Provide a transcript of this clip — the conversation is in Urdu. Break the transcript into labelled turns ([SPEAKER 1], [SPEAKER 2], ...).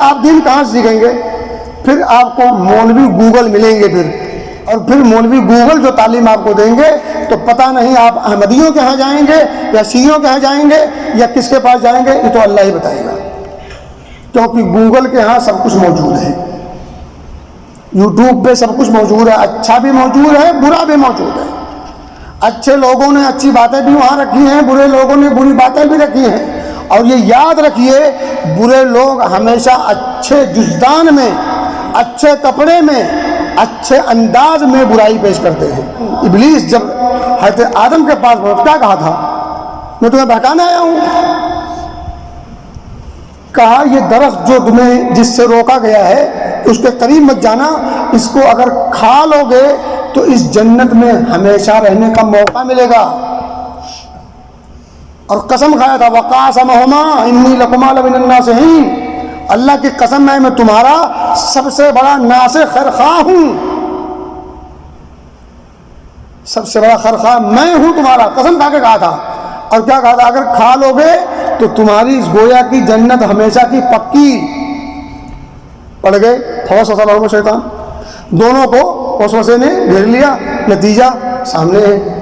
[SPEAKER 1] آپ دین کہاں سے سیکھیں گے؟ پھر آپ کو مولوی گوگل ملیں گے اور پھر مولوی گوگل جو تعلیم آپ کو دیں گے تو پتہ نہیں آپ احمدیوں کے ہاں جائیں گے یا شیعوں کے ہاں جائیں گے یا کس کے پاس جائیں گے، یہ تو اللہ ہی بتائے گا، کیونکہ گوگل کے ہاں سب کچھ موجود ہے، یوٹیوب پہ سب کچھ موجود ہے، اچھا بھی موجود ہے، برا بھی موجود ہے، اچھے لوگوں نے اچھی باتیں بھی وہاں رکھی ہیں، برے لوگوں نے بری باتیں بھی رکھی ہیں، اور یہ یاد رکھیے برے لوگ ہمیشہ اچھے جزدان میں، اچھے کپڑے میں، اچھے انداز میں برائی پیش کرتے ہیں۔ ابلیس جب حضرت آدم کے پاس پہنچا، کیا کہا تھا؟ میں تمہیں بہکانے آیا ہوں، کہا یہ درخت جو تمہیں جس سے روکا گیا ہے اس کے قریب مت جانا، اس کو اگر کھا لو گے تو اس جنت میں ہمیشہ رہنے کا موقع ملے گا، اور قسم کھایا تھا وَقَاسَمَهُمَا إِنِّي لَكُمَا لَمِنَ النَّاصِحِينَ، اللہ کی قسم ہے میں تمہارا سب سے بڑا ناصح خیرخواہ ہوں، سب سے بڑا خیرخواہ میں ہوں تمہارا، قسم کھا کے کہا تھا، اور کیا کہا تھا؟ اگر کھا لو گے تو تمہاری اس گویا کی جنت ہمیشہ کی پکی۔ پڑ گئے فوسوسہ لہما الشیطان، دونوں کو وسوسے نے گھیر لیا، نتیجہ سامنے ہے۔